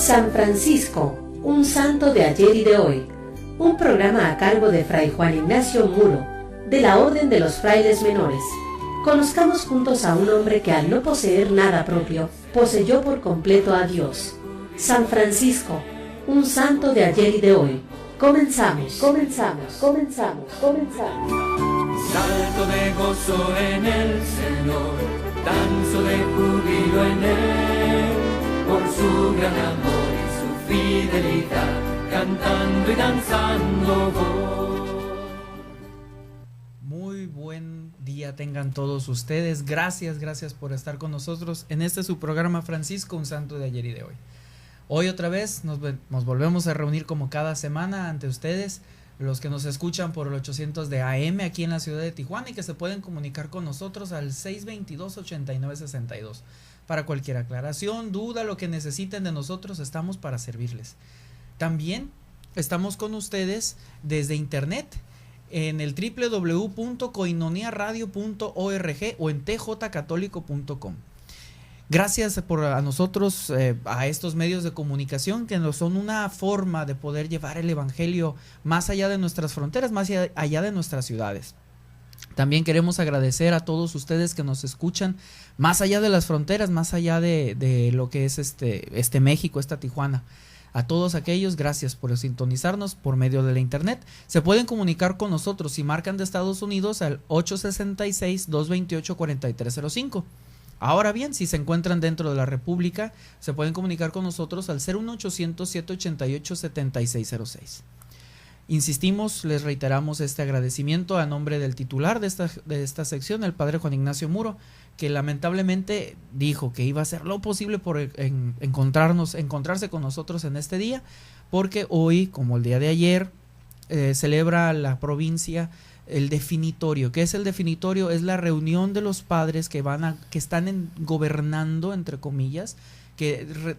San Francisco, un santo de ayer y de hoy. Un programa a cargo de Fray Juan Ignacio Muro, de la Orden de los Frailes Menores. Conozcamos juntos a un hombre que al no poseer nada propio, poseyó por completo a Dios. San Francisco, un santo de ayer y de hoy. Comenzamos. Salto de gozo en el Señor, danzo de júbilo en Él, por su gran amor y su fidelidad, cantando y danzando voy. Muy buen día tengan todos ustedes. Gracias por estar con nosotros en este su programa Francisco, un santo de ayer y de hoy. Hoy otra vez nos volvemos a reunir como cada semana ante ustedes, los que nos escuchan por el 800 de AM aquí en la ciudad de Tijuana y que se pueden comunicar con nosotros al 622-8962. Para cualquier aclaración, duda, lo que necesiten de nosotros, estamos para servirles. También estamos con ustedes desde internet en el www.koinoniaradio.org o en tjcatólico.com. Gracias por a nosotros, a estos medios de comunicación que nos son una forma de poder llevar el evangelio más allá de nuestras fronteras, más allá de nuestras ciudades. También queremos agradecer a todos ustedes que nos escuchan más allá de las fronteras, más allá de lo que es este México, esta Tijuana. A todos aquellos, gracias por sintonizarnos por medio de la internet. Se pueden comunicar con nosotros si marcan de Estados Unidos al 866-228-4305. Ahora bien, si se encuentran dentro de la República, se pueden comunicar con nosotros al 01800-788-7606. Insistimos, les reiteramos este agradecimiento a nombre del titular de esta sección, el padre Juan Ignacio Muro, que lamentablemente dijo que iba a hacer lo posible por encontrarse con nosotros en este día, porque hoy, como el día de ayer, celebra la provincia el definitorio. ¿Qué es el definitorio? Es la reunión de los padres que están gobernando, entre comillas, que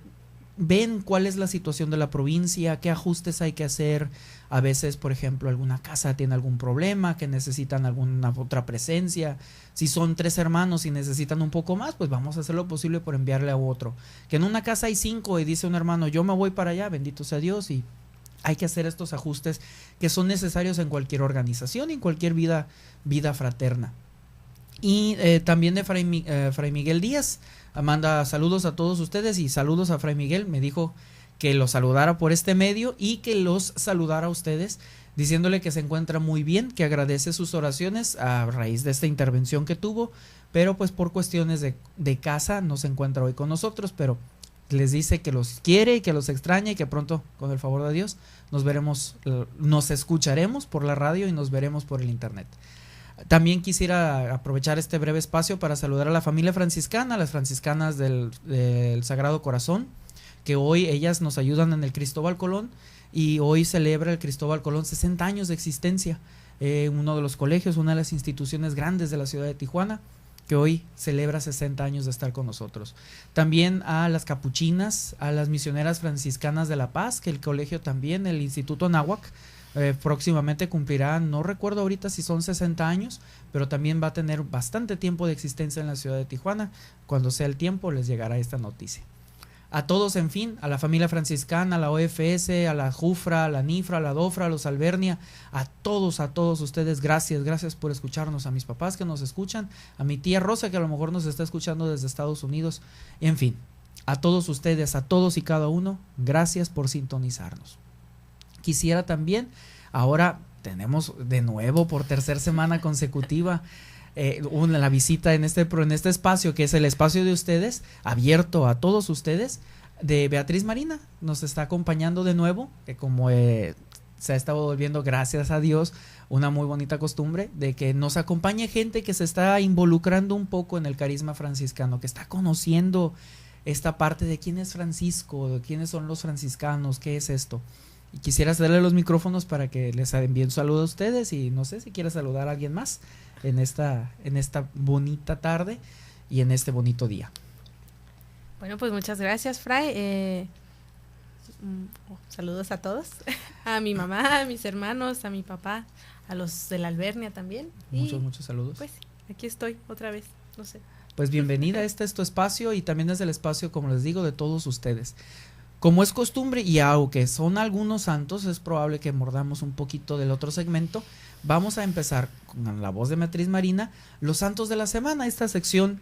ven cuál es la situación de la provincia, qué ajustes hay que hacer. A veces, por ejemplo, alguna casa tiene algún problema, que necesitan alguna otra presencia. Si son 3 hermanos y necesitan un poco más, pues vamos a hacer lo posible por enviarle a otro. Que en una casa hay 5 y dice un hermano, yo me voy para allá, bendito sea Dios, y hay que hacer estos ajustes que son necesarios en cualquier organización y en cualquier vida fraterna. Y también de Fray Miguel Díaz, manda saludos a todos ustedes y saludos a Fray Miguel. Me dijo que los saludara por este medio y que los saludara a ustedes, diciéndole que se encuentra muy bien, que agradece sus oraciones a raíz de esta intervención que tuvo, pero pues por cuestiones de casa no se encuentra hoy con nosotros, pero les dice que los quiere y que los extraña y que pronto, con el favor de Dios, nos escucharemos por la radio y nos veremos por el internet. También quisiera aprovechar este breve espacio para saludar a la familia franciscana, las franciscanas del Sagrado Corazón, que hoy ellas nos ayudan en el Cristóbal Colón y hoy celebra el Cristóbal Colón 60 años de existencia, uno de los colegios, una de las instituciones grandes de la ciudad de Tijuana, que hoy celebra 60 años de estar con nosotros. También a las capuchinas, a las misioneras franciscanas de La Paz, que el colegio también, el Instituto Anáhuac, próximamente cumplirá, no recuerdo ahorita si son 60 años, pero también va a tener bastante tiempo de existencia en la ciudad de Tijuana. Cuando sea el tiempo les llegará esta noticia. A todos, en fin, a la familia franciscana, a la OFS, a la Jufra, a la Nifra, a la Dofra, a los Albernia, a todos ustedes, gracias por escucharnos, a mis papás que nos escuchan, a mi tía Rosa que a lo mejor nos está escuchando desde Estados Unidos, en fin, a todos ustedes, a todos y cada uno, gracias por sintonizarnos. Quisiera también, ahora tenemos de nuevo por 3ª semana consecutiva la visita en este espacio que es el espacio de ustedes, abierto a todos ustedes, de Beatriz Marina. Nos está acompañando de nuevo, que como se ha estado volviendo, gracias a Dios, una muy bonita costumbre de que nos acompañe gente que se está involucrando un poco en el carisma franciscano, que está conociendo esta parte de quién es Francisco, de quiénes son los franciscanos, qué es esto. Y quisiera cederle los micrófonos para que les envíe un saludo a ustedes y no sé si quiere saludar a alguien más en esta bonita tarde y en este bonito día. Bueno, pues muchas gracias, Fray. Saludos a todos, a mi mamá, a mis hermanos, a mi papá, a los de la Albernia también. Muchos saludos. Pues aquí estoy otra vez, no sé. Pues bienvenida, este es tu espacio y también es el espacio, como les digo, de todos ustedes. Como es costumbre, y aunque son algunos santos, es probable que mordamos un poquito del otro segmento. Vamos a empezar con la voz de Beatriz Marina, los santos de la semana. Esta sección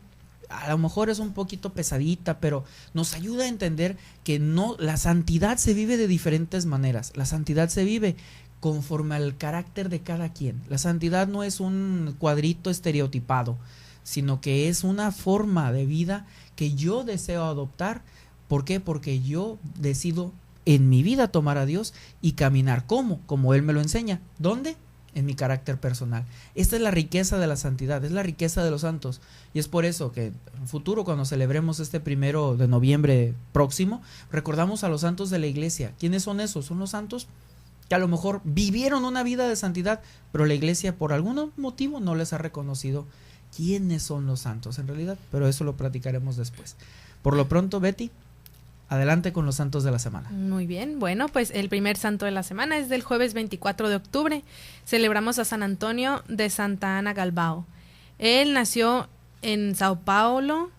a lo mejor es un poquito pesadita, pero nos ayuda a entender que no, la santidad se vive de diferentes maneras. La santidad se vive conforme al carácter de cada quien. La santidad no es un cuadrito estereotipado, sino que es una forma de vida que yo deseo adoptar. ¿Por qué? Porque yo decido en mi vida tomar a Dios y caminar como Él me lo enseña. ¿Dónde? En mi carácter personal. Esta es la riqueza de la santidad, es la riqueza de los santos. Y es por eso que en el futuro, cuando celebremos este 1 de noviembre próximo, recordamos a los santos de la iglesia. ¿Quiénes son esos? Son los santos que a lo mejor vivieron una vida de santidad, pero la iglesia por algún motivo no les ha reconocido quiénes son los santos en realidad, pero eso lo platicaremos después. Por lo pronto, Betty, adelante con los santos de la semana. Muy bien, bueno, pues el primer santo de la semana es del jueves 24 de octubre. Celebramos a San Antonio de Santa Ana Galbao. Él nació en Sao Paulo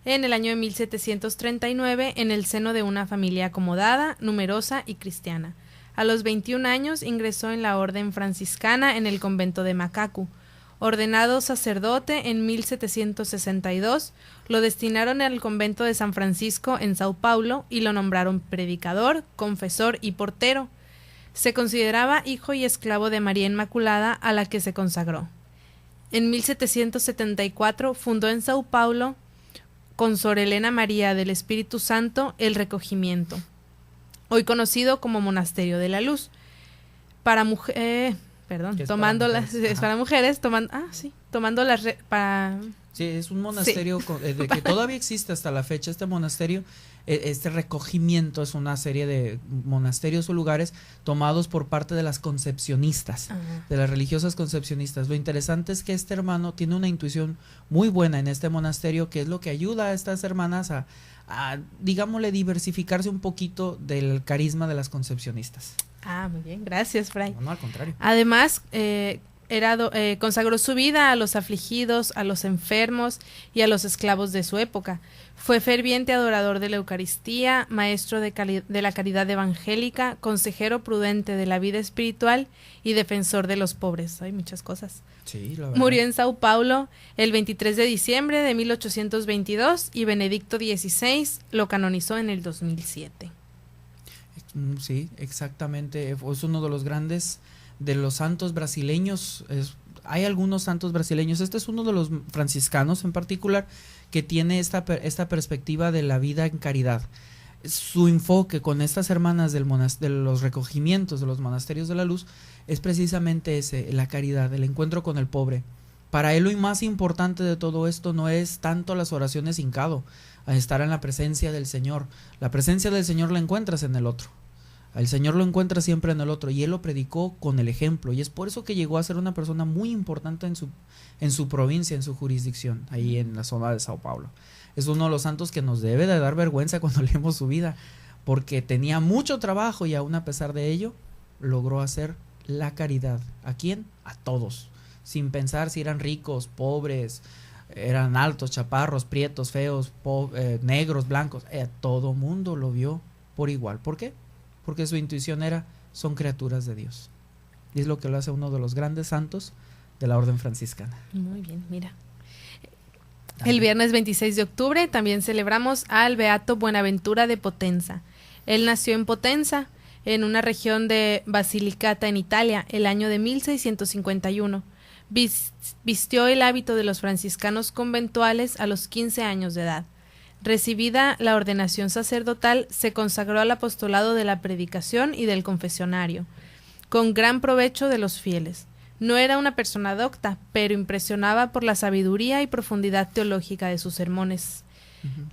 en el año de 1739 en el seno de una familia acomodada, numerosa y cristiana. A los 21 años ingresó en la orden franciscana en el convento de Macacu. Ordenado sacerdote en 1762, lo destinaron al convento de San Francisco en Sao Paulo y lo nombraron predicador, confesor y portero. Se consideraba hijo y esclavo de María Inmaculada, a la que se consagró. En 1774 fundó en Sao Paulo, con Sor Elena María del Espíritu Santo, el Recogimiento, hoy conocido como Monasterio de la Luz, para mujeres. Tomando Sí, es un monasterio de que todavía existe hasta la fecha. Este monasterio, este recogimiento es una serie de monasterios o lugares tomados por parte de las concepcionistas, de las religiosas concepcionistas. Lo interesante es que este hermano tiene una intuición muy buena en este monasterio, que es lo que ayuda a estas hermanas a digámosle, diversificarse un poquito del carisma de las concepcionistas. Muy bien, gracias, Fray. No, al contrario. Además, consagró su vida a los afligidos, a los enfermos y a los esclavos de su época. Fue ferviente adorador de la Eucaristía, maestro de la caridad evangélica, consejero prudente de la vida espiritual y defensor de los pobres. Hay muchas cosas. Sí, la verdad. Murió en Sao Paulo el 23 de diciembre de 1822 y Benedicto XVI lo canonizó en el 2007. Sí, exactamente. Es uno de los grandes de los santos brasileños. Hay algunos santos brasileños. Este es uno de los franciscanos en particular que tiene esta perspectiva de la vida en caridad. Su enfoque con estas hermanas de los recogimientos de los monasterios de la luz es precisamente ese, la caridad, el encuentro con el pobre. Para él lo más importante de todo esto no es tanto las oraciones hincado, a estar en la presencia del Señor. La presencia del Señor la encuentras en el otro. El Señor lo encuentra siempre en el otro, y él lo predicó con el ejemplo, y es por eso que llegó a ser una persona muy importante en su provincia, en su jurisdicción, ahí en la zona de Sao Paulo. Es uno de los santos que nos debe de dar vergüenza cuando leemos su vida, porque tenía mucho trabajo y aún a pesar de ello logró hacer la caridad. ¿A quién? A todos, sin pensar si eran ricos, pobres, eran altos, chaparros, prietos, feos, negros, blancos. Todo mundo lo vio por igual. ¿Por qué? Porque su intuición son criaturas de Dios. Y es lo que lo hace uno de los grandes santos de la orden franciscana. Muy bien, mira. El viernes 26 de octubre también celebramos al Beato Buenaventura de Potenza. Él nació en Potenza, en una región de Basilicata en Italia, el año de 1651. Vistió el hábito de los franciscanos conventuales a los 15 años de edad. Recibida la ordenación sacerdotal, se consagró al apostolado de la predicación y del confesionario, con gran provecho de los fieles. No era una persona docta, pero impresionaba por la sabiduría y profundidad teológica de sus sermones.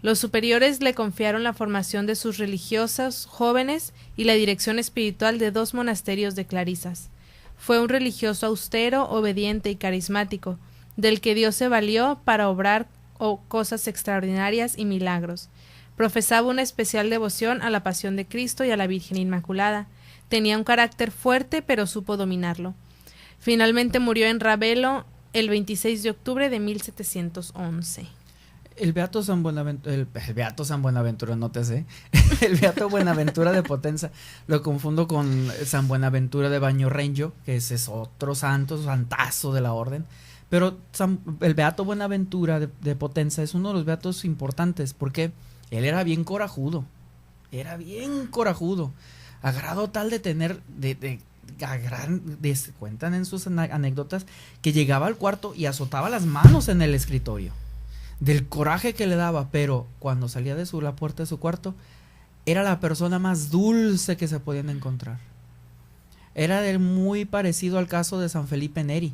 Los superiores le confiaron la formación de sus religiosas jóvenes y la dirección espiritual de 2 monasterios de clarisas. Fue un religioso austero, obediente y carismático, del que Dios se valió para obrar cosas extraordinarias y milagros. Profesaba una especial devoción a la pasión de Cristo y a la Virgen Inmaculada. Tenía un carácter fuerte, pero supo dominarlo. Finalmente murió en Ravelo el 26 de octubre de 1711. El Beato San Buenaventura, el Beato San Buenaventura, no te sé. El Beato Buenaventura de Potenza, lo confundo con San Buenaventura de Bañorrengo, que ese es otro santo, santazo de la orden. Pero el Beato Buenaventura de Potenza es uno de los beatos importantes, porque él era bien corajudo, a grado tal de tener, cuentan en sus anécdotas, que llegaba al cuarto y azotaba las manos en el escritorio, del coraje que le daba, pero cuando salía de la puerta de su cuarto, era la persona más dulce que se podían encontrar. Era muy parecido al caso de San Felipe Neri.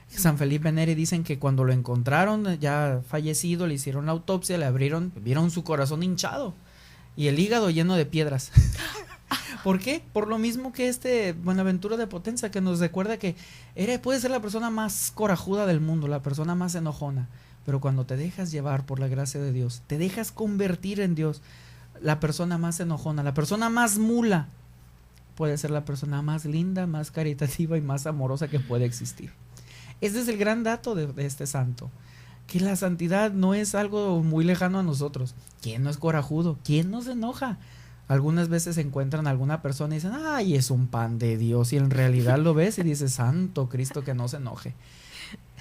San Felipe Neri dicen que cuando lo encontraron ya fallecido, le hicieron la autopsia, le abrieron, vieron su corazón hinchado y el hígado lleno de piedras. ¿Por qué? Por lo mismo que Buenaventura de Potenza, que nos recuerda que puede ser la persona más corajuda del mundo, la persona más enojona, pero cuando te dejas llevar por la gracia de Dios, te dejas convertir en Dios, la persona más enojona, la persona más mula, puede ser la persona más linda, más caritativa y más amorosa que puede existir. Ese es el gran dato de este santo, que la santidad no es algo muy lejano a nosotros. ¿Quién no es corajudo? ¿Quién no se enoja? Algunas veces encuentran a alguna persona y dicen, ay, es un pan de Dios, y en realidad lo ves y dices, santo Cristo, que no se enoje.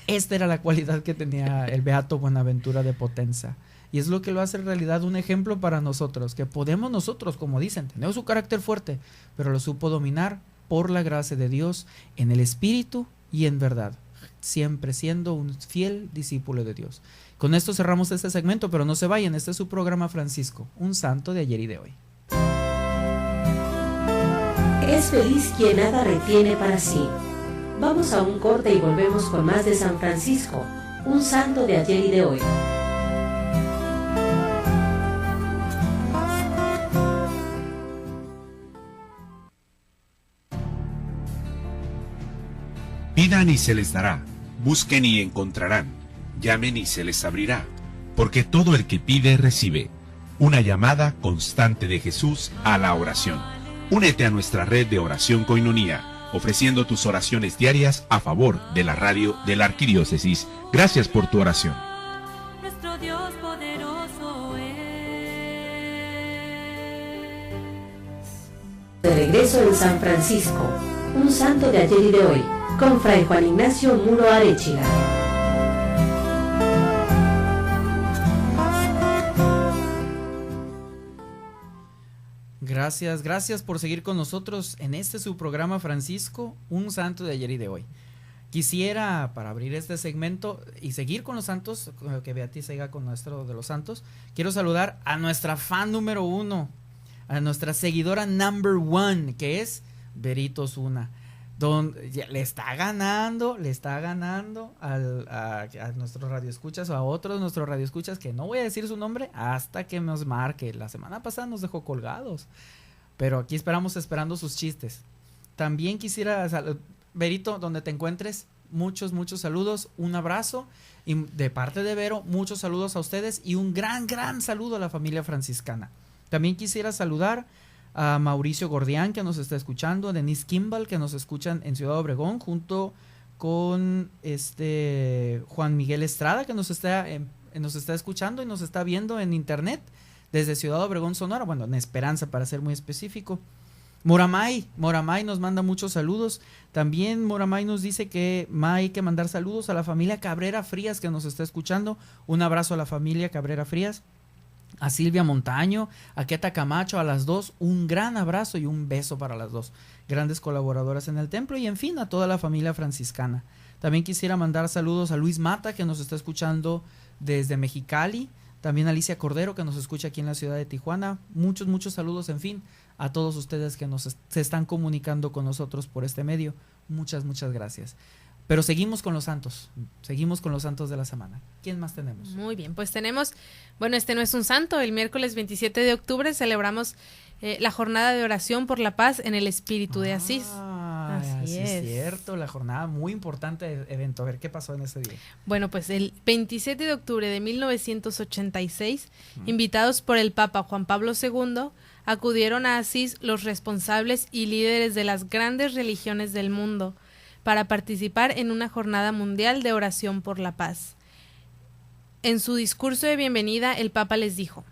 Esta era la cualidad que tenía el Beato Buenaventura de Potenza, y es lo que lo hace en realidad un ejemplo para nosotros, que podemos nosotros, como dicen, tener su carácter fuerte, pero lo supo dominar por la gracia de Dios, en el espíritu y en verdad, siempre siendo un fiel discípulo de Dios. Con esto cerramos este segmento, pero no se vayan, este es su programa Francisco, un santo de ayer y de hoy. Es feliz quien nada retiene para sí. Vamos a un corte y volvemos con más de San Francisco, un santo de ayer y de hoy. Pidan y se les dará, busquen y encontrarán, llamen y se les abrirá, porque todo el que pide recibe. Una llamada constante de Jesús a la oración. Únete a nuestra red de oración Koinonía, ofreciendo tus oraciones diarias a favor de la radio de la Arquidiócesis. Gracias por tu oración. Nuestro Dios poderoso es. De regreso en San Francisco, un santo de ayer y de hoy, con Fray Juan Ignacio Muro Arechiga. Gracias por seguir con nosotros en su programa Francisco, un santo de ayer y de hoy. Quisiera, para abrir este segmento y seguir con los santos, que Beatriz siga con nuestro de los santos, quiero saludar a nuestra fan número 1, a nuestra seguidora number 1, que es Berito Zuna. Le está ganando a nuestros radioescuchas o a otros de nuestros radioescuchas, que no voy a decir su nombre hasta que nos marque. La semana pasada nos dejó colgados, pero aquí esperando sus chistes. También quisiera, Berito, donde te encuentres, muchos saludos, un abrazo, y de parte de Vero, muchos saludos a ustedes y un gran saludo a la familia franciscana. También quisiera saludar a Mauricio Gordián, que nos está escuchando, a Denise Kimball, que nos escuchan en Ciudad Obregón, junto con Juan Miguel Estrada, que nos está escuchando y nos está viendo en internet desde Ciudad Obregón, Sonora, bueno, en Esperanza para ser muy específico. Moramay nos manda muchos saludos. También Moramay nos dice que hay que mandar saludos a la familia Cabrera Frías, que nos está escuchando. Un abrazo a la familia Cabrera Frías. A Silvia Montaño, a Queta Camacho, a las dos, un gran abrazo y un beso para las dos, grandes colaboradoras en el templo, y en fin, a toda la familia franciscana. También quisiera mandar saludos a Luis Mata, que nos está escuchando desde Mexicali, también a Alicia Cordero, que nos escucha aquí en la ciudad de Tijuana. Muchos saludos, en fin, a todos ustedes que se están comunicando con nosotros por este medio. Muchas gracias. Pero seguimos con los santos de la semana. ¿Quién más tenemos? Muy bien, pues tenemos, bueno, no es un santo, el miércoles 27 de octubre celebramos la jornada de oración por la paz en el Espíritu de Asís. Así es cierto, la jornada, muy importante evento. A ver, ¿qué pasó en ese día? Bueno, pues el 27 de octubre de 1986, invitados por el Papa Juan Pablo II, acudieron a Asís los responsables y líderes de las grandes religiones del mundo, para participar en una jornada mundial de oración por la paz. En su discurso de bienvenida, el Papa les dijo: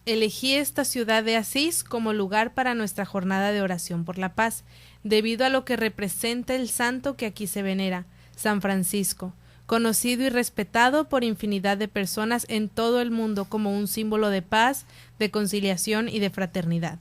elegí esta ciudad de Asís como lugar para nuestra jornada de oración por la paz, debido a lo que representa el santo que aquí se venera, San Francisco, conocido y respetado por infinidad de personas en todo el mundo como un símbolo de paz, de conciliación y de fraternidad.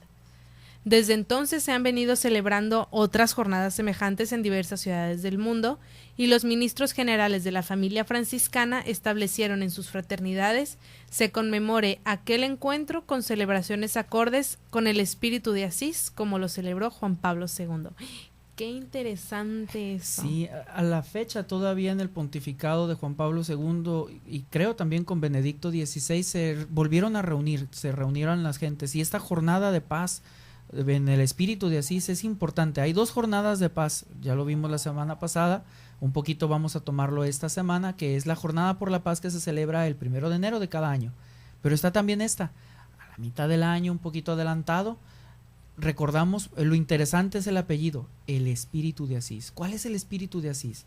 Desde entonces se han venido celebrando otras jornadas semejantes en diversas ciudades del mundo, y los ministros generales de la familia franciscana establecieron en sus fraternidades se conmemore aquel encuentro con celebraciones acordes con el espíritu de Asís, como lo celebró Juan Pablo II. Qué interesante eso. Sí, a la fecha todavía en el pontificado de Juan Pablo II y creo también con Benedicto XVI se volvieron a reunir, se reunieron las gentes, y esta jornada de paz en el espíritu de Asís es importante. Hay 2 jornadas de paz, ya lo vimos la semana pasada, un poquito vamos a tomarlo esta semana, que es la jornada por la paz que se celebra el 1 de enero de cada año, pero está también esta, a la mitad del año, un poquito adelantado. Recordamos, lo interesante es el apellido, el espíritu de Asís. ¿Cuál es el espíritu de Asís?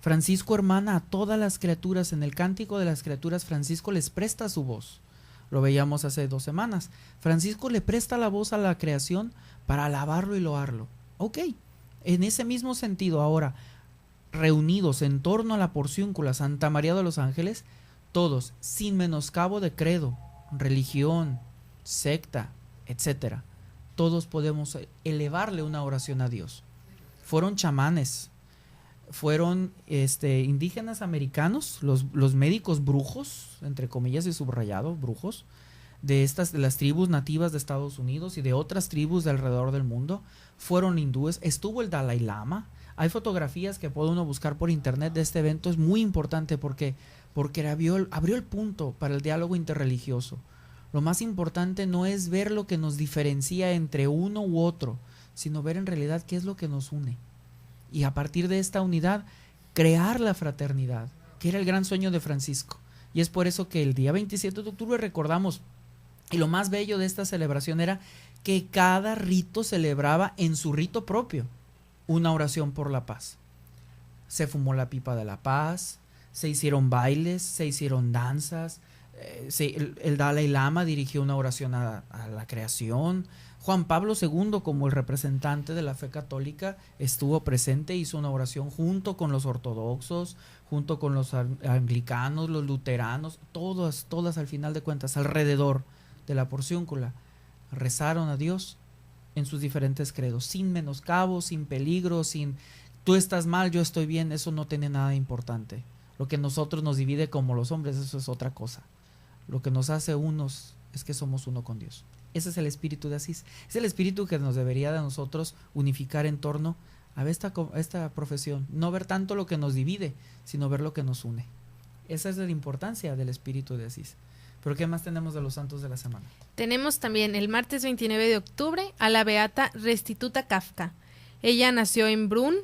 Francisco hermana a todas las criaturas. En el Cántico de las Criaturas Francisco les presta su voz. Lo veíamos hace 2 semanas. Francisco le presta la voz a la creación para alabarlo y loarlo. Ok, en ese mismo sentido ahora, reunidos en torno a la porciúncula Santa María de los Ángeles, todos, sin menoscabo de credo, religión, secta, etcétera, todos podemos elevarle una oración a Dios. Fueron chamanes, fueron indígenas americanos, los médicos brujos, entre comillas y subrayado, brujos, de las tribus nativas de Estados Unidos y de otras tribus de alrededor del mundo, fueron hindúes, estuvo el Dalai Lama. Hay fotografías que puede uno buscar por internet de este evento. Es muy importante porque abrió el punto para el diálogo interreligioso. Lo más importante no es ver lo que nos diferencia entre uno u otro, sino ver en realidad qué es lo que nos une. Y a partir de esta unidad, crear la fraternidad, que era el gran sueño de Francisco. Y es por eso que el día 27 de octubre recordamos, y lo más bello de esta celebración era que cada rito celebraba en su rito propio una oración por la paz. Se fumó la pipa de la paz, se hicieron bailes, se hicieron danzas, el Dalai Lama dirigió una oración a la creación. Juan Pablo II, como el representante de la fe católica, estuvo presente, hizo una oración junto con los ortodoxos, junto con los anglicanos, los luteranos, todas al final de cuentas, alrededor de la porciúncula, rezaron a Dios en sus diferentes credos, sin menoscabo, sin peligro, sin tú estás mal, yo estoy bien. Eso no tiene nada de importante. Lo que nosotros nos divide como los hombres, eso es otra cosa. Lo que nos hace unos es que somos uno con Dios. Ese es el espíritu de Asís. Es el espíritu que nos debería de nosotros unificar en torno a esta profesión. No ver tanto lo que nos divide, sino ver lo que nos une. Esa es la importancia del espíritu de Asís. ¿Pero qué más tenemos de los santos de la semana? Tenemos también el martes 29 de octubre a la beata Restituta Kafka. Ella nació en Brunn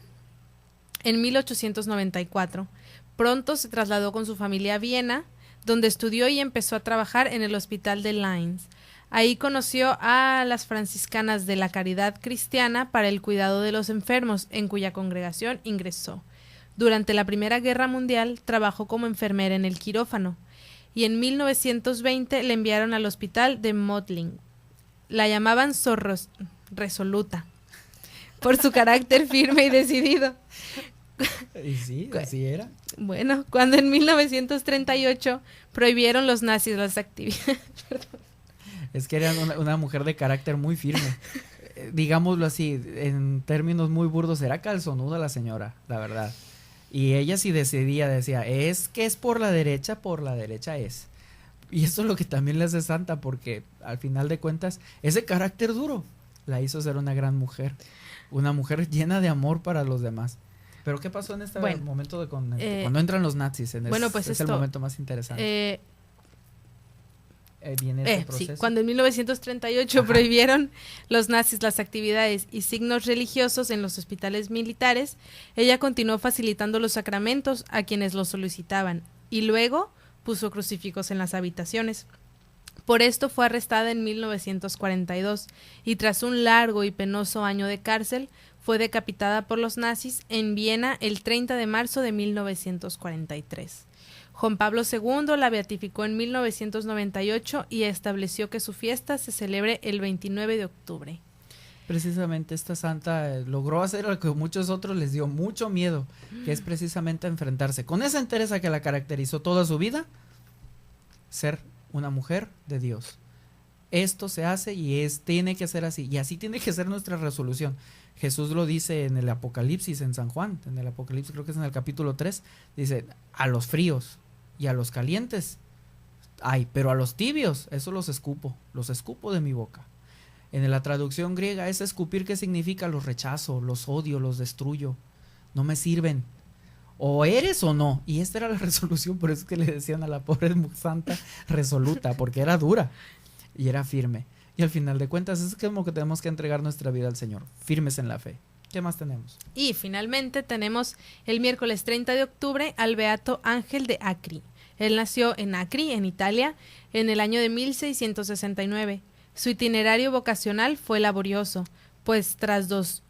en 1894. Pronto se trasladó con su familia a Viena, donde estudió y empezó a trabajar en el hospital de Linz. Ahí conoció a las franciscanas de la Caridad Cristiana para el cuidado de los enfermos, en cuya congregación ingresó. Durante la Primera Guerra Mundial trabajó como enfermera en el quirófano, y en 1920 le enviaron al hospital de Mödling. La llamaban resoluta, por su carácter firme y decidido. Y sí, así era. Bueno, cuando en 1938 prohibieron los nazis las actividades. Es que era una mujer de carácter muy firme. Digámoslo así, en términos muy burdos, era calzonuda la señora, la verdad. Y ella sí decía, es que es por la derecha es. Y eso es lo que también le hace santa, porque al final de cuentas, ese carácter duro la hizo ser una gran mujer. Una mujer llena de amor para los demás. Pero ¿qué pasó en este momento de cuando entran los nazis? Es el momento más interesante. Viene este proceso. Sí, cuando en 1938 prohibieron los nazis las actividades y signos religiosos en los hospitales militares, ella continuó facilitando los sacramentos a quienes los solicitaban y luego puso crucifijos en las habitaciones. Por esto fue arrestada en 1942 y tras un largo y penoso año de cárcel fue decapitada por los nazis en Viena el 30 de marzo de 1943. Juan Pablo II la beatificó en 1998 y estableció que su fiesta se celebre el 29 de octubre. Precisamente esta santa logró hacer lo que a muchos otros les dio mucho miedo, que es precisamente enfrentarse con esa entereza que la caracterizó toda su vida, ser una mujer de Dios. Esto se hace y tiene que ser así, y así tiene que ser nuestra resolución. Jesús lo dice en el Apocalipsis, en San Juan, en el Apocalipsis, creo que es en el capítulo 3, dice, a los fríos y a los calientes, pero a los tibios, eso los escupo de mi boca. En la traducción griega, ese escupir, ¿qué significa? Los rechazo, los odio, los destruyo, no me sirven. O eres o no. Y esta era la resolución, por eso es que le decían a la pobre santa resoluta, porque era dura y era firme. Y al final de cuentas es como que tenemos que entregar nuestra vida al Señor, firmes en la fe. ¿Qué más tenemos? Y finalmente tenemos el miércoles 30 de octubre al beato Ángel de Acri. Él nació en Acri, en Italia, en el año de 1669. Su itinerario vocacional fue laborioso, pues tras dos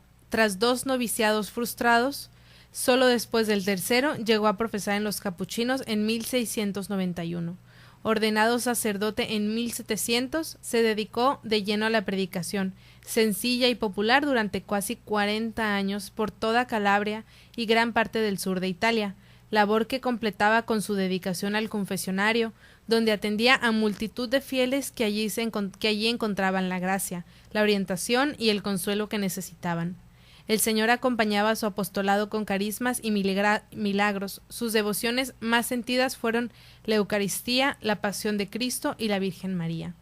noviciados frustrados, solo después del tercero llegó a profesar en los capuchinos en 1691. Ordenado sacerdote en 1700, se dedicó de lleno a la predicación, sencilla y popular durante casi 40 años por toda Calabria y gran parte del sur de Italia, labor que completaba con su dedicación al confesionario, donde atendía a multitud de fieles que allí encontraban la gracia, la orientación y el consuelo que necesitaban. El Señor acompañaba a su apostolado con carismas y milagros. Sus devociones más sentidas fueron la Eucaristía, la Pasión de Cristo y la Virgen María.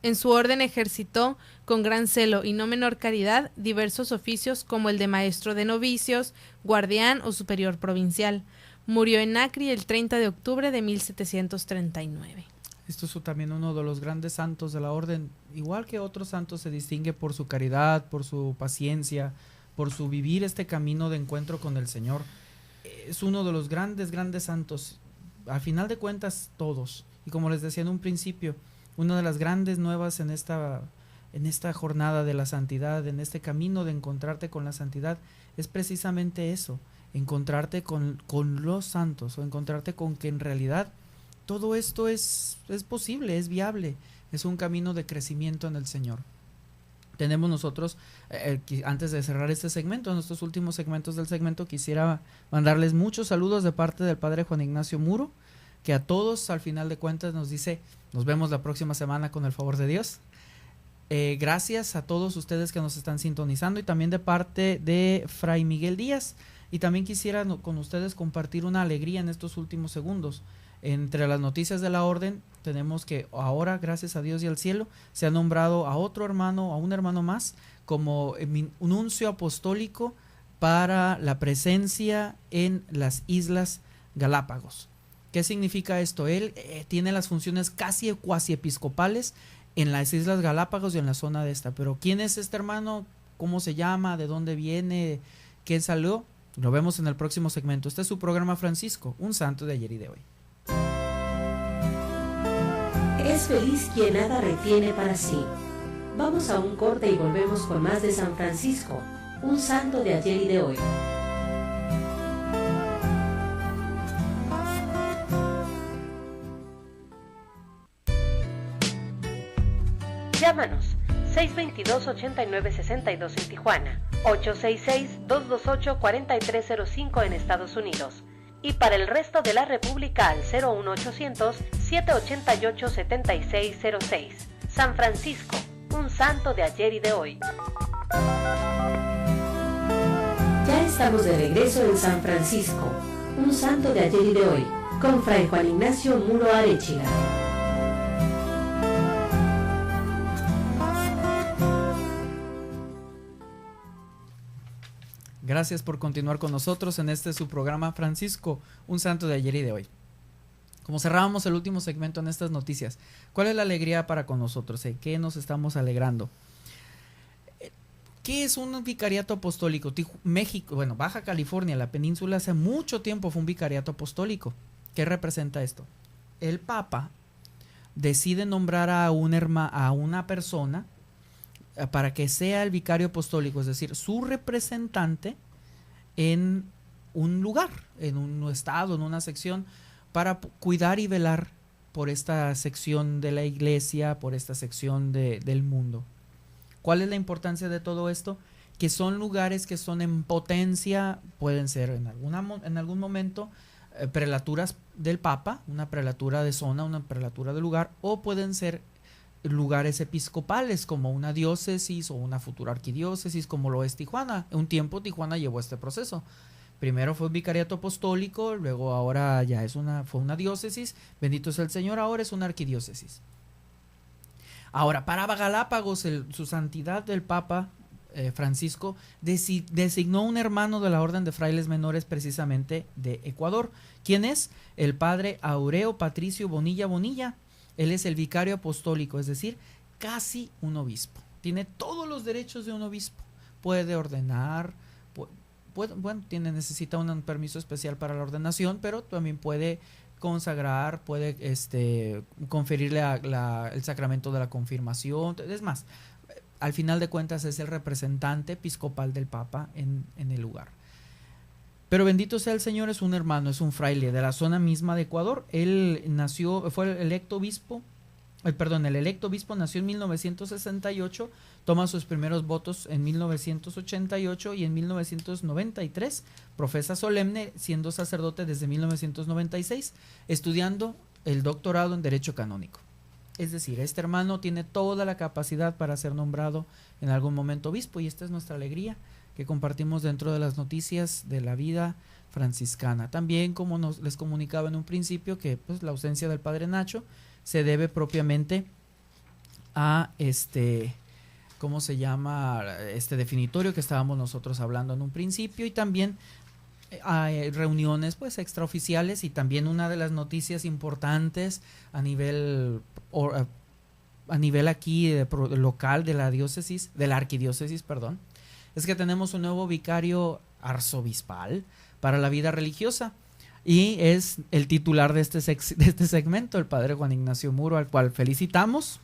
En su orden ejercitó con gran celo y no menor caridad diversos oficios como el de maestro de novicios, guardián o superior provincial. Murió en Acri el 30 de octubre de 1739. Esto es también uno de los grandes santos de la orden. Igual que otros santos, se distingue por su caridad, por su paciencia, por su vivir este camino de encuentro con el Señor. Es uno de los grandes santos. Al final de cuentas, todos. Y como les decía en un principio, una de las grandes nuevas en esta jornada de la santidad, en este camino de encontrarte con la santidad, es precisamente eso, encontrarte con los santos, o encontrarte con que en realidad todo esto es posible, es viable, es un camino de crecimiento en el Señor. Tenemos nosotros, antes de cerrar este segmento, en estos últimos segmentos del segmento, quisiera mandarles muchos saludos de parte del Padre Juan Ignacio Muro, que a todos al final de cuentas nos dice, nos vemos la próxima semana con el favor de Dios. Gracias a todos ustedes que nos están sintonizando, y también de parte de Fray Miguel Díaz. Y también quisiera con ustedes compartir una alegría en estos últimos segundos. Entre las noticias de la orden tenemos que ahora, gracias a Dios y al cielo, se ha nombrado a otro hermano, a un hermano más, como un nuncio apostólico para la presencia en las Islas Galápagos. ¿Qué significa esto? Él tiene las funciones casi cuasi episcopales en las Islas Galápagos y en la zona de esta. Pero ¿quién es este hermano? ¿Cómo se llama? ¿De dónde viene? ¿Quién salió? Lo vemos en el próximo segmento. Este es su programa Francisco, un santo de ayer y de hoy. Es feliz quien nada retiene para sí. Vamos a un corte y volvemos con más de San Francisco, un santo de ayer y de hoy. Llámanos 622-8962 en Tijuana, 866-228-4305 en Estados Unidos. Y para el resto de la República al 01800-788-7606. San Francisco, un santo de ayer y de hoy. Ya estamos de regreso en San Francisco, un santo de ayer y de hoy, con Fray Juan Ignacio Muro Arechiga. Gracias por continuar con nosotros en su programa Francisco, un santo de ayer y de hoy. Como cerrábamos el último segmento en estas noticias, ¿cuál es la alegría para con nosotros? ¿En qué nos estamos alegrando? ¿Qué es un vicariato apostólico? México, Baja California, la península, hace mucho tiempo fue un vicariato apostólico. ¿Qué representa esto? El Papa decide nombrar a una persona para que sea el vicario apostólico, es decir, su representante en un lugar, en un estado, en una sección, para cuidar y velar por esta sección de la iglesia, por esta sección del mundo. ¿Cuál es la importancia de todo esto? Que son lugares que son en potencia, pueden ser en algún momento prelaturas del Papa, una prelatura de zona, una prelatura de lugar, o pueden ser lugares episcopales como una diócesis o una futura arquidiócesis como lo es Tijuana. Un tiempo Tijuana llevó este proceso. Primero fue un vicariato apostólico, luego ahora ya fue una diócesis, bendito sea el Señor, ahora es una arquidiócesis. Ahora, para Galápagos, su santidad del Papa Francisco designó un hermano de la Orden de Frailes Menores precisamente de Ecuador. ¿Quién es? El padre Aureo Patricio Bonilla Bonilla. Él es el vicario apostólico, es decir, casi un obispo. Tiene todos los derechos de un obispo. Puede ordenar, necesita un permiso especial para la ordenación, pero también puede consagrar, puede conferirle el sacramento de la confirmación. Es más, al final de cuentas es el representante episcopal del Papa en el lugar. Pero bendito sea el Señor, es un hermano, es un fraile de la zona misma de Ecuador. Él fue el electo obispo nació en 1968, toma sus primeros votos en 1988 y en 1993 profesa solemne, siendo sacerdote desde 1996, estudiando el doctorado en Derecho Canónico. Es decir, este hermano tiene toda la capacidad para ser nombrado en algún momento obispo, y esta es nuestra alegría que compartimos dentro de las noticias de la vida franciscana. También, como les comunicaba en un principio, que pues la ausencia del padre Nacho se debe propiamente a ¿cómo se llama? Este definitorio que estábamos nosotros hablando en un principio, y también hay reuniones pues extraoficiales, y también una de las noticias importantes a nivel aquí local de la diócesis, de la arquidiócesis, perdón, es que tenemos un nuevo vicario arzobispal para la vida religiosa, y es el titular de este segmento, el padre Juan Ignacio Muro, al cual felicitamos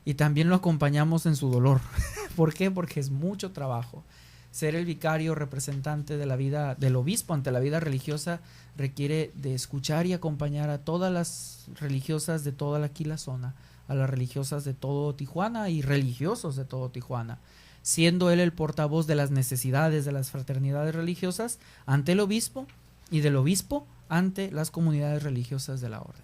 y también lo acompañamos en su dolor. ¿Por qué? Porque es mucho trabajo. Ser el vicario representante de la vida del obispo ante la vida religiosa requiere de escuchar y acompañar a todas las religiosas de toda aquí la zona, a las religiosas de todo Tijuana y religiosos de todo Tijuana, siendo él el portavoz de las necesidades de las fraternidades religiosas ante el obispo, y del obispo ante las comunidades religiosas de la orden.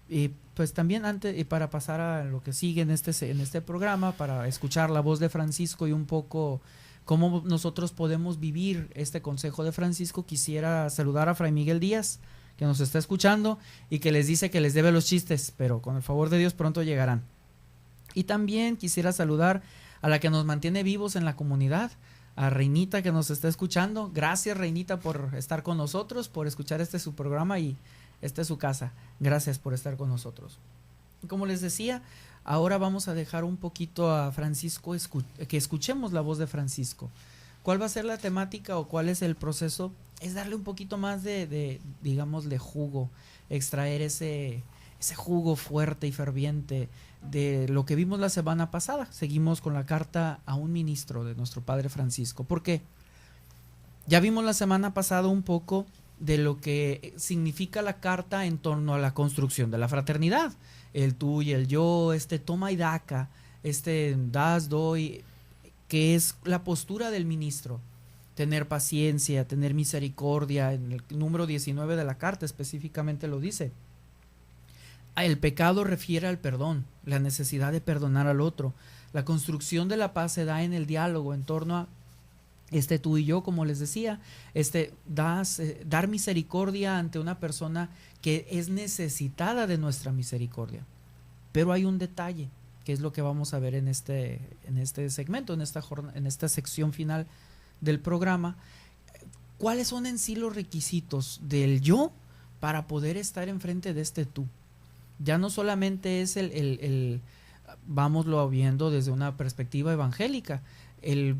Y pues también para pasar a lo que sigue en este programa, para escuchar la voz de Francisco y un poco cómo nosotros podemos vivir este consejo de Francisco, quisiera saludar a Fray Miguel Díaz, que nos está escuchando y que les dice que les debe los chistes, pero con el favor de Dios pronto llegarán. Y también quisiera saludar a la que nos mantiene vivos en la comunidad, a Reinita, que nos está escuchando. Gracias, Reinita, por estar con nosotros, por escuchar su programa, y esta es su casa. Gracias por estar con nosotros. Como les decía, ahora vamos a dejar un poquito a Francisco, que escuchemos la voz de Francisco. ¿Cuál va a ser la temática o cuál es el proceso? Es darle un poquito más digámosle, jugo, extraer ese jugo fuerte y ferviente de lo que vimos la semana pasada. Seguimos con la carta a un ministro de nuestro Padre Francisco. ¿Por qué? Ya vimos la semana pasada un poco de lo que significa la carta en torno a la construcción de la fraternidad. El tú y el yo, toma y daca, das, doy, que es la postura del ministro. Tener paciencia, tener misericordia. En el número 19 de la carta específicamente lo dice. El pecado refiere al perdón, la necesidad de perdonar al otro. La construcción de la paz se da en el diálogo en torno a tú y yo, como les decía, dar misericordia ante una persona que es necesitada de nuestra misericordia. Pero hay un detalle, que es lo que vamos a ver en este segmento, en esta sección final del programa. ¿Cuáles son en sí los requisitos del yo para poder estar enfrente de tú? Ya no solamente es vámoslo viendo desde una perspectiva evangélica, el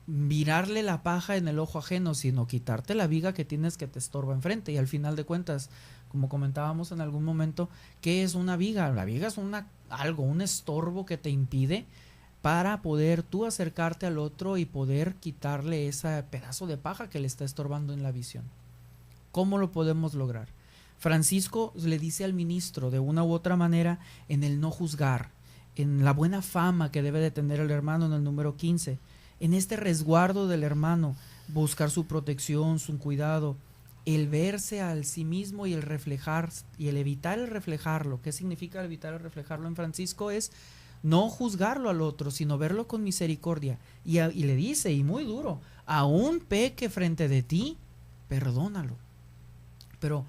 mirarle la paja en el ojo ajeno, sino quitarte la viga que tienes que te estorba enfrente. Y al final de cuentas, como comentábamos en algún momento, ¿qué es una viga? La viga es un estorbo que te impide para poder tú acercarte al otro y poder quitarle ese pedazo de paja que le está estorbando en la visión. ¿Cómo lo podemos lograr? Francisco le dice al ministro de una u otra manera en el no juzgar, en la buena fama que debe de tener el hermano en el número 15, en este resguardo del hermano, buscar su protección, su cuidado, el verse al sí mismo y el reflejar y el evitar el reflejarlo. ¿Qué significa evitar el reflejarlo en Francisco? Es no juzgarlo al otro, sino verlo con misericordia. Y le dice, y muy duro, aún peque frente de ti, perdónalo. Pero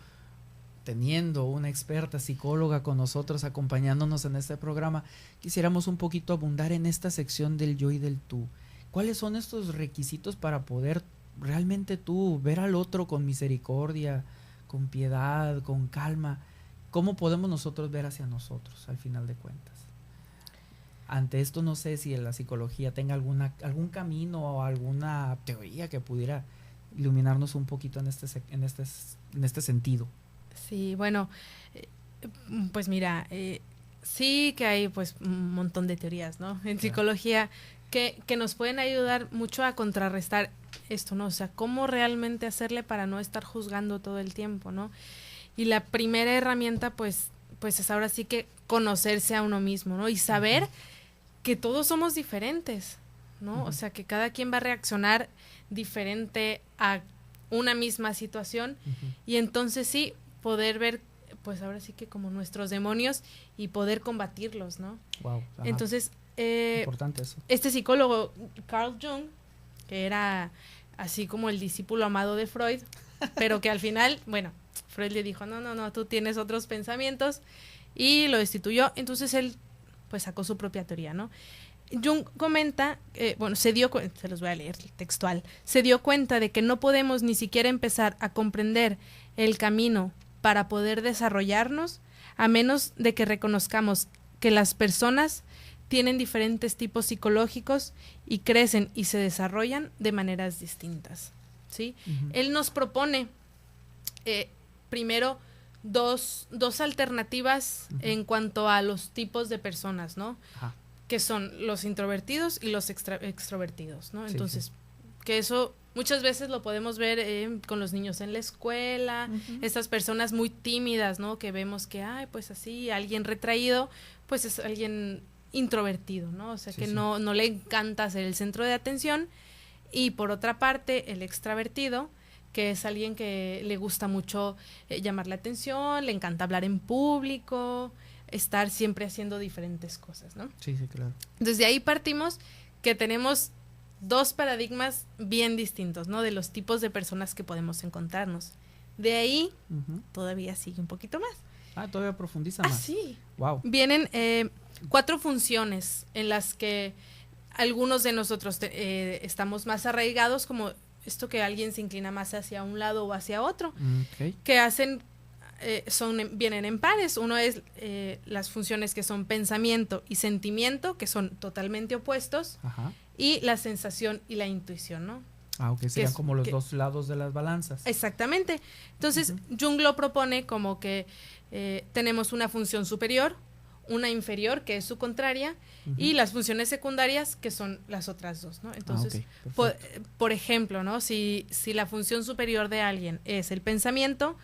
teniendo una experta psicóloga con nosotros acompañándonos en este programa, quisiéramos un poquito abundar en esta sección del yo y del tú. ¿Cuáles son estos requisitos para poder realmente tú ver al otro con misericordia, con piedad, con calma? ¿Cómo podemos nosotros ver hacia nosotros al final de cuentas? Ante esto no sé si la psicología tenga algún camino o alguna teoría que pudiera iluminarnos un poquito en este sentido. Sí, bueno, pues mira, sí que hay pues un montón de teorías, ¿no? En psicología que nos pueden ayudar mucho a contrarrestar esto, ¿no? O sea, cómo realmente hacerle para no estar juzgando todo el tiempo, ¿no? Y la primera herramienta pues es ahora sí que conocerse a uno mismo, ¿no? Y saber que todos somos diferentes, ¿no? O sea, que cada quien va a reaccionar diferente a una misma situación y entonces sí, poder ver, pues ahora sí que como nuestros demonios y poder combatirlos, ¿no? Wow. Entonces, importante eso. este psicólogo, Carl Jung, que era así como el discípulo amado de Freud, pero que al final, bueno, Freud le dijo, no, tú tienes otros pensamientos y lo destituyó, entonces él pues sacó su propia teoría, ¿no? Jung comenta, se los voy a leer textual, se dio cuenta de que no podemos ni siquiera empezar a comprender el camino para poder desarrollarnos a menos de que reconozcamos que las personas tienen diferentes tipos psicológicos y crecen y se desarrollan de maneras distintas, ¿sí? Él nos propone primero dos alternativas en cuanto a los tipos de personas, ¿no? Que son los introvertidos y los extrovertidos, ¿no? Entonces, que eso muchas veces lo podemos ver con los niños en la escuela, estas personas muy tímidas, ¿no? Que vemos que, pues así, alguien retraído, pues es alguien introvertido, ¿no? O sea, que no le encanta ser el centro de atención. Y por otra parte, el extravertido, que es alguien que le gusta mucho llamar la atención, le encanta hablar en público, estar siempre haciendo diferentes cosas, ¿no? Sí, claro. Desde ahí partimos que tenemos dos paradigmas bien distintos, ¿no? De los tipos de personas que podemos encontrarnos. De ahí todavía sigue un poquito más. Todavía profundiza más. Sí. Wow. Vienen 4 funciones en las que algunos de nosotros estamos más arraigados, como esto que alguien se inclina más hacia un lado o hacia otro, que hacen, vienen en pares. Uno es las funciones que son pensamiento y sentimiento, que son totalmente opuestos, y la sensación y la intuición, ¿no? Ok, serían como los dos lados de las balanzas. Exactamente. Entonces, Jung lo propone como que tenemos una función superior, una inferior, que es su contraria, y las funciones secundarias, que son las otras dos, ¿no? Entonces, por ejemplo, ¿no? Si la función superior de alguien es el pensamiento,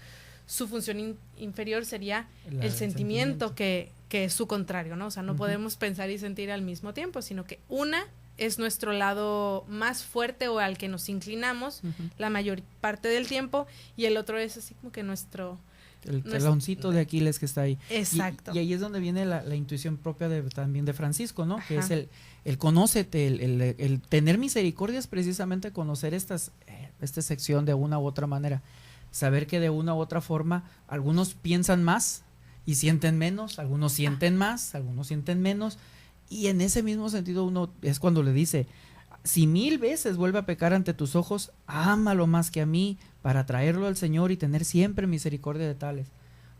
su función inferior sería el sentimiento, que es su contrario, ¿no? O sea, no podemos pensar y sentir al mismo tiempo, sino que una es nuestro lado más fuerte o al que nos inclinamos la mayor parte del tiempo, y el otro es así como que nuestro... El taloncito de Aquiles que está ahí. Exacto. Y ahí es donde viene la intuición propia también de Francisco, ¿no? Que es el conócete, el tener misericordia es precisamente conocer esta sección de una u otra manera. Saber que de una u otra forma algunos piensan más y sienten menos, algunos sienten más, algunos sienten menos. Y en ese mismo sentido uno es cuando le dice, si 1000 veces vuelve a pecar ante tus ojos, ámalo más que a mí, para traerlo al Señor y tener siempre misericordia de tales.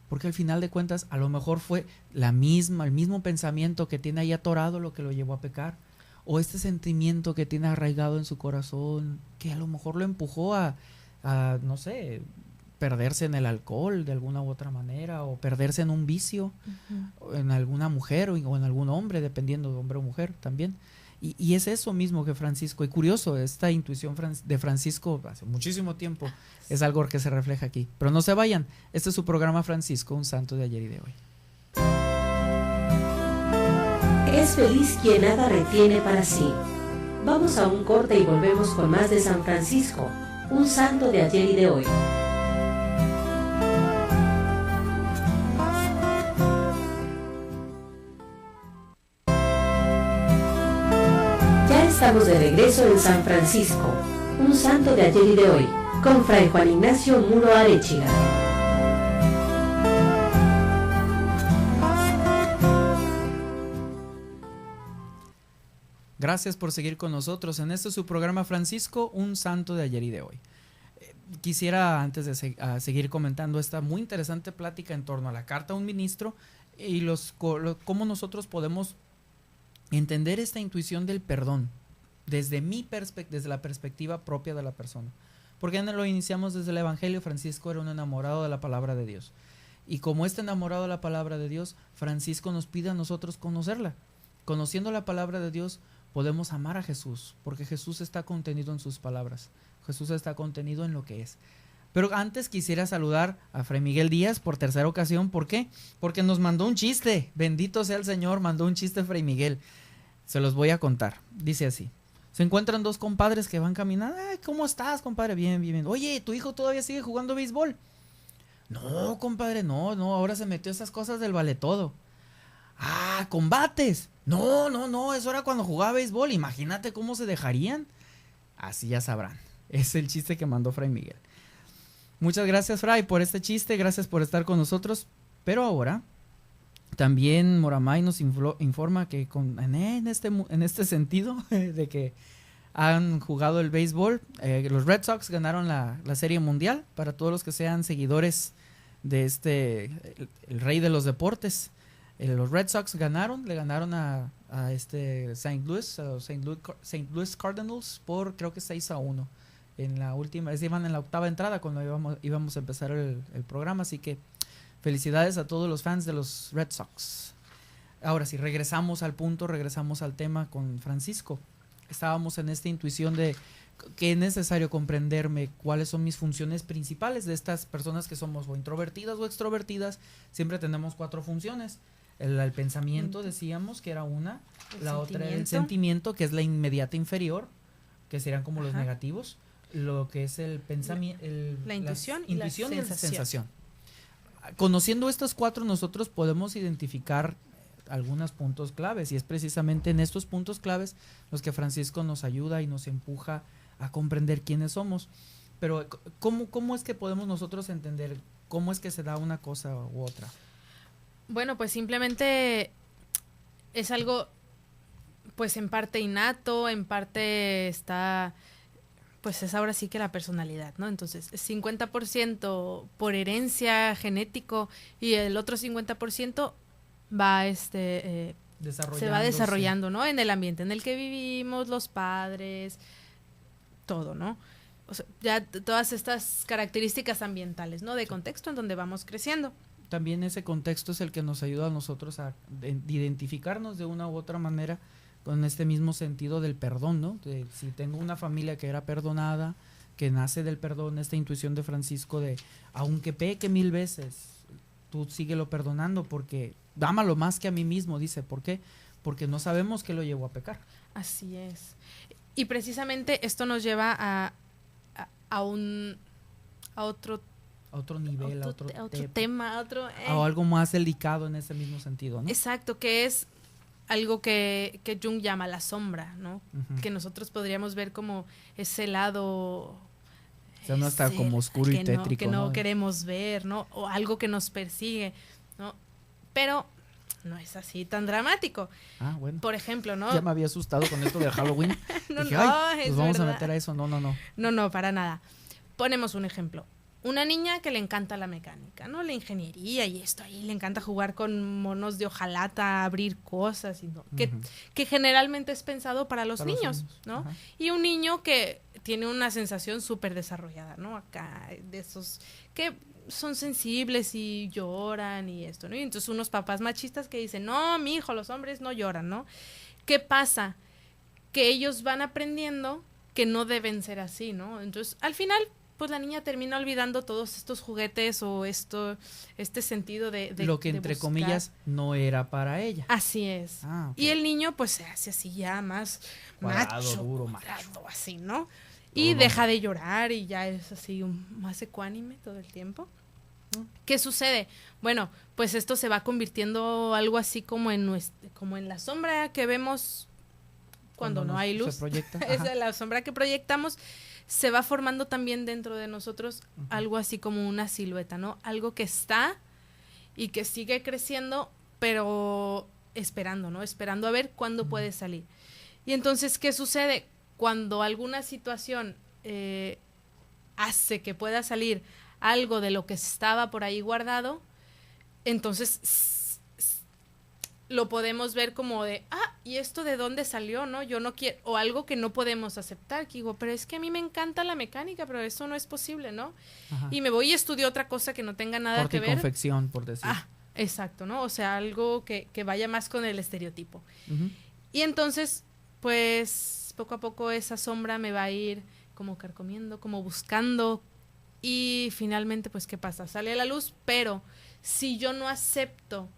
Porque al final de cuentas, a lo mejor fue el mismo pensamiento que tiene ahí atorado lo que lo llevó a pecar. O este sentimiento que tiene arraigado en su corazón, que a lo mejor lo empujó a no sé, perderse en el alcohol de alguna u otra manera, o perderse en un vicio, o en alguna mujer o en algún hombre, dependiendo de hombre o mujer también. Y es eso mismo que Francisco, y curioso, esta intuición de Francisco hace muchísimo tiempo es algo que se refleja aquí. Pero no se vayan, este es su programa Francisco, un santo de ayer y de hoy. Es feliz quien nada retiene para sí. Vamos a un corte y volvemos con más de San Francisco, un santo de ayer y de hoy. Ya estamos de regreso en San Francisco, un santo de ayer y de hoy, con Fray Juan Ignacio Muro Arechiga. Gracias por seguir con nosotros en este su programa Francisco, un santo de ayer y de hoy. Quisiera, antes de seguir comentando esta muy interesante plática en torno a la carta a un ministro y cómo nosotros podemos entender esta intuición del perdón desde la perspectiva propia de la persona. Porque lo iniciamos desde el Evangelio. Francisco era un enamorado de la palabra de Dios. Y como este enamorado de la palabra de Dios, Francisco nos pide a nosotros conocerla. Conociendo la palabra de Dios, podemos amar a Jesús, porque Jesús está contenido en sus palabras. Jesús está contenido en lo que es. Pero antes quisiera saludar a Fray Miguel Díaz por tercera ocasión. ¿Por qué? Porque nos mandó un chiste. Bendito sea el Señor, mandó un chiste Fray Miguel. Se los voy a contar. Dice así. Se encuentran dos compadres que van caminando. Ay, ¿cómo estás, compadre? Bien, bien, bien. Oye, ¿tu hijo todavía sigue jugando béisbol? No, compadre, no, ahora se metió a esas cosas del vale todo. Ah, ¿combates? No, eso era cuando jugaba béisbol. Imagínate cómo se dejarían. Así ya sabrán. Es el chiste que mandó Fray Miguel. Muchas gracias, Fray, por este chiste. Gracias por estar con nosotros. Pero ahora, también Moramay nos informa que en este sentido de que han jugado el béisbol, los Red Sox ganaron la Serie Mundial. Para todos los que sean seguidores de el rey de los deportes, los Red Sox le ganaron a St. Louis Cardinals por creo que 6-1 en la última, iban en la octava entrada cuando íbamos a empezar el programa, así que felicidades a todos los fans de los Red Sox. Ahora sí, regresamos al tema con Francisco. Estábamos en esta intuición de que es necesario comprenderme cuáles son mis funciones principales de estas personas que somos o introvertidas o extrovertidas. Siempre tenemos 4 funciones. El pensamiento, decíamos que era una, la otra era el sentimiento, que es la inmediata inferior, que serían como los negativos, lo que es el pensamiento, la intuición y la sensación. Conociendo estas 4, nosotros podemos identificar algunos puntos claves, y es precisamente en estos puntos claves los que Francisco nos ayuda y nos empuja a comprender quiénes somos. Pero ¿cómo es que podemos nosotros entender cómo es que se da una cosa u otra? Bueno, pues simplemente es algo, pues en parte innato, en parte está, pues es ahora sí que la personalidad, ¿no? Entonces, 50% por herencia, genético, y el otro 50% va, se va desarrollando, ¿no? En el ambiente en el que vivimos, los padres, todo, ¿no? O sea, ya todas estas características ambientales, ¿no? De contexto en donde vamos creciendo. También ese contexto es el que nos ayuda a nosotros a identificarnos de una u otra manera con este mismo sentido del perdón, ¿no? Si tengo una familia que era perdonada, que nace del perdón, esta intuición de Francisco de, aunque peque 1000 veces, tú síguelo perdonando porque dámalo más que a mí mismo, dice. ¿Por qué? Porque no sabemos qué lo llevó a pecar. Así es. Y precisamente esto nos lleva a otro nivel, otro tema, o algo más delicado en ese mismo sentido, ¿no? Exacto, que es algo que Jung llama la sombra, ¿no? Que nosotros podríamos ver como ese lado, o sea, no está como oscuro y tétrico, que no queremos ver, ¿no? O algo que nos persigue, ¿no? Pero no es así tan dramático. Ah, bueno. Por ejemplo, ¿no? Ya me había asustado con esto de Halloween. No, dije, nos vamos a meter a eso. No. No, para nada. Ponemos un ejemplo. una niña que le encanta la mecánica, ¿no? La ingeniería y esto ahí, le encanta jugar con monos de hojalata, abrir cosas, y no, que generalmente es pensado para los niños, ¿no? Ajá. Y un niño que tiene una sensación súper desarrollada, ¿no? Acá, de esos que son sensibles y lloran y esto, ¿no? Y entonces unos papás machistas que dicen, no, mi hijo, los hombres no lloran, ¿no? ¿Qué pasa? Que ellos van aprendiendo que no deben ser así, ¿no? Entonces, al final, pues la niña termina olvidando todos estos juguetes o este sentido de lo que entre comillas no era para ella. Así es. Okay. Y el niño pues se hace así ya más cuadrado, macho, duro, cuadrado, así, ¿no? Y deja de llorar y ya es así más ecuánime todo el tiempo. ¿Qué sucede? Bueno, pues esto se va convirtiendo algo así como en la sombra que vemos cuando no hay luz. Se proyecta. Es la sombra que proyectamos. Se va formando también dentro de nosotros algo así como una silueta, ¿no? Algo que está y que sigue creciendo, pero esperando, ¿no? Esperando a ver cuándo puede salir. Y entonces, ¿qué sucede? Cuando alguna situación hace que pueda salir algo de lo que estaba por ahí guardado, entonces lo podemos ver como de, ¿y esto de dónde salió, no? Yo no quiero, o algo que no podemos aceptar, que digo, pero es que a mí me encanta la mecánica, pero eso no es posible, ¿no? Ajá. Y me voy y estudio otra cosa que no tenga nada que ver. Corte y confección, por decir. Exacto, ¿no? O sea, algo que vaya más con el estereotipo. Y entonces, pues, poco a poco esa sombra me va a ir como carcomiendo, como buscando, y finalmente, pues, ¿qué pasa? Sale a la luz, pero si yo no acepto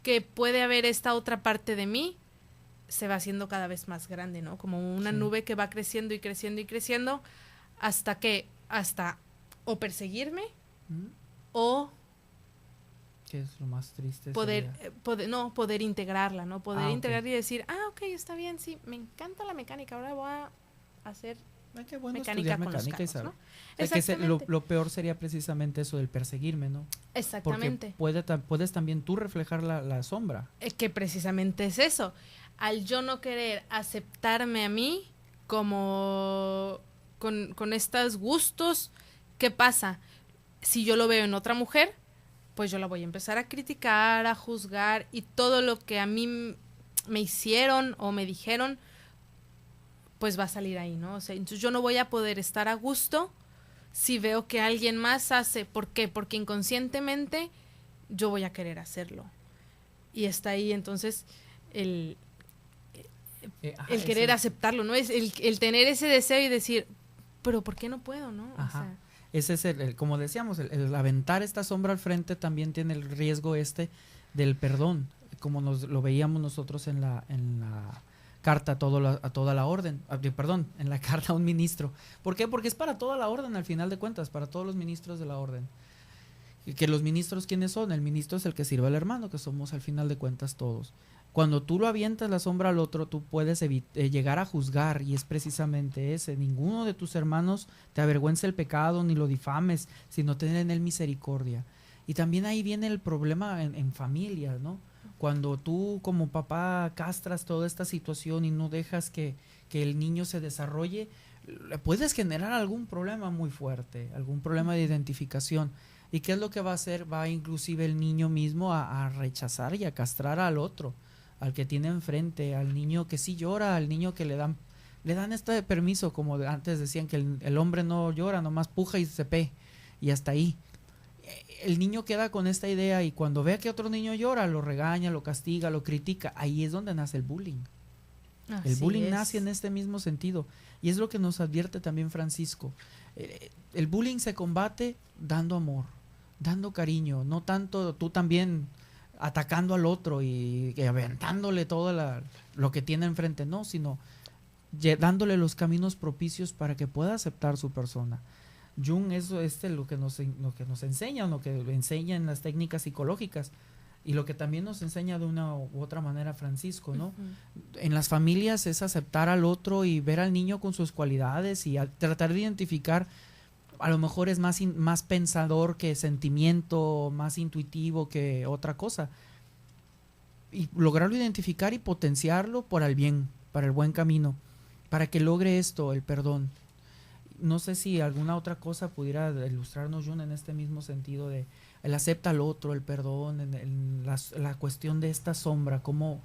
que puede haber esta otra parte de mí, se va haciendo cada vez más grande, ¿no? Como una nube que va creciendo y creciendo y creciendo hasta o perseguirme o ¿qué es lo más triste? Poder integrarla, ¿no? Poder integrar y decir, ok, está bien, sí, me encanta la mecánica, ahora voy a hacer qué bueno mecánica con los carros, y saber, ¿no? Exactamente. Que lo peor sería precisamente eso del perseguirme, ¿no? Exactamente. Porque puedes también tú reflejar la sombra. Que precisamente es eso. Al yo no querer aceptarme a mí como con estos gustos, ¿qué pasa? Si yo lo veo en otra mujer, pues yo la voy a empezar a criticar, a juzgar, y todo lo que a mí me hicieron o me dijeron, pues va a salir ahí, ¿no? O sea, entonces yo no voy a poder estar a gusto si veo que alguien más hace. ¿Por qué? Porque inconscientemente yo voy a querer hacerlo. Y está ahí entonces el querer aceptarlo, ¿no? Es el tener ese deseo y decir, pero ¿por qué no puedo, no? O sea, ese es como decíamos, el aventar esta sombra al frente también tiene el riesgo del perdón, como lo veíamos nosotros en la carta a toda la orden, en la carta a un ministro. ¿Por qué? Porque es para toda la orden, al final de cuentas, para todos los ministros de la orden. Y que los ministros, ¿quiénes son? El ministro es el que sirve al hermano, que somos al final de cuentas todos. Cuando tú lo avientas la sombra al otro, tú puedes llegar a juzgar, y es precisamente ese. Ninguno de tus hermanos te avergüenza el pecado, ni lo difames, sino tener en él misericordia. Y también ahí viene el problema en familia, ¿no? Cuando tú como papá castras toda esta situación y no dejas que el niño se desarrolle, le puedes generar algún problema muy fuerte, algún problema de identificación. ¿Y qué es lo que va a hacer? Va inclusive el niño mismo a rechazar y a castrar al otro, al que tiene enfrente, al niño que sí llora, al niño que le dan este permiso, como antes decían que el hombre no llora, nomás puja y se pe, y hasta ahí. El niño queda con esta idea, y cuando ve que otro niño llora, lo regaña, lo castiga, lo critica. Ahí es donde nace el bullying. El bullying nace en este mismo sentido, y es lo que nos advierte también Francisco. El bullying se combate dando amor, dando cariño, no tanto tú también atacando al otro y aventándole todo lo que tiene enfrente, no, sino dándole los caminos propicios para que pueda aceptar su persona. Jung es lo que nos enseña, lo que enseña en las técnicas psicológicas, y lo que también nos enseña de una u otra manera Francisco, ¿no? En las familias es aceptar al otro y ver al niño con sus cualidades y tratar de identificar. A lo mejor es más pensador que sentimiento, más intuitivo que otra cosa, y lograrlo identificar y potenciarlo para el bien, para el buen camino, para que logre esto, el perdón. no sé si alguna otra cosa pudiera ilustrarnos, Jun, en este mismo sentido de el acepta al otro, el perdón, en la cuestión de esta sombra, cómo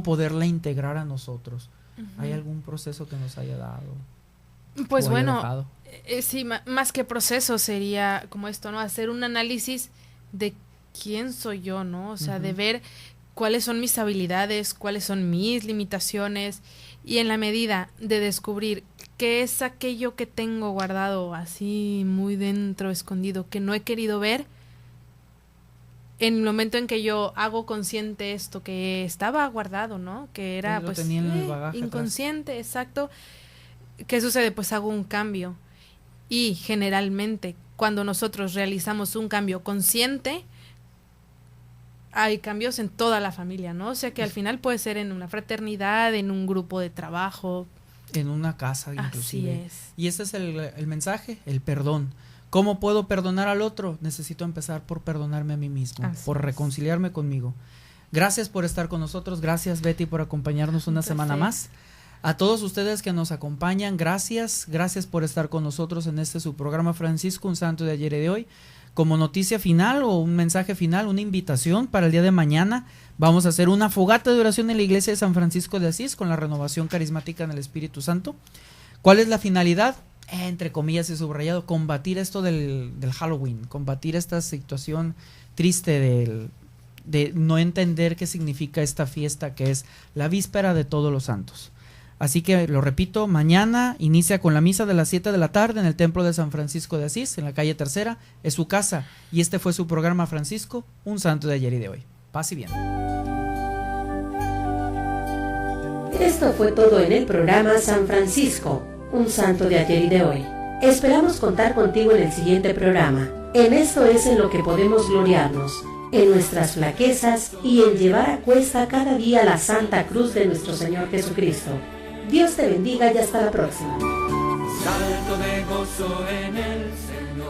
poderla integrar a nosotros. ¿Hay algún proceso que nos haya dado? Pues bueno, sí, más que proceso sería como esto, ¿no? Hacer un análisis de quién soy yo, ¿no? O sea, de ver cuáles son mis habilidades, cuáles son mis limitaciones, y en la medida de descubrir qué es aquello que tengo guardado así muy dentro, escondido, que no he querido ver, en el momento en que yo hago consciente esto que estaba guardado, ¿no? Que era pues tenía en el bagaje inconsciente, atrás. Exacto. ¿Qué sucede? Pues hago un cambio. Y generalmente cuando nosotros realizamos un cambio consciente, hay cambios en toda la familia, ¿no? O sea que al final puede ser en una fraternidad, en un grupo de trabajo. En una casa, inclusive. Así es. Y ese es el mensaje, el perdón. ¿Cómo puedo perdonar al otro? Necesito empezar por perdonarme a mí mismo, por reconciliarme conmigo. Gracias por estar con nosotros. Gracias, Betty, por acompañarnos una semana más. A todos ustedes que nos acompañan, gracias. Gracias por estar con nosotros en este su programa Francisco, un santo de ayer y de hoy. Como noticia final o un mensaje final, una invitación para el día de mañana. Vamos a hacer una fogata de oración en la iglesia de San Francisco de Asís con la renovación carismática en el Espíritu Santo. ¿Cuál es la finalidad? Entre comillas y subrayado, combatir esto del Halloween, combatir esta situación triste de no entender qué significa esta fiesta que es la víspera de Todos los Santos. Así que lo repito, mañana inicia con la misa de las 7 de la tarde en el Templo de San Francisco de Asís, en la calle Tercera, es su casa, y este fue su programa Francisco, un santo de ayer y de hoy. Paz y bien. Esto fue todo en el programa San Francisco, un santo de ayer y de hoy. Esperamos contar contigo en el siguiente programa. En esto es en lo que podemos gloriarnos, en nuestras flaquezas y en llevar a cuesta cada día la Santa Cruz de nuestro Señor Jesucristo. Dios te bendiga y hasta la próxima. Salto de gozo en el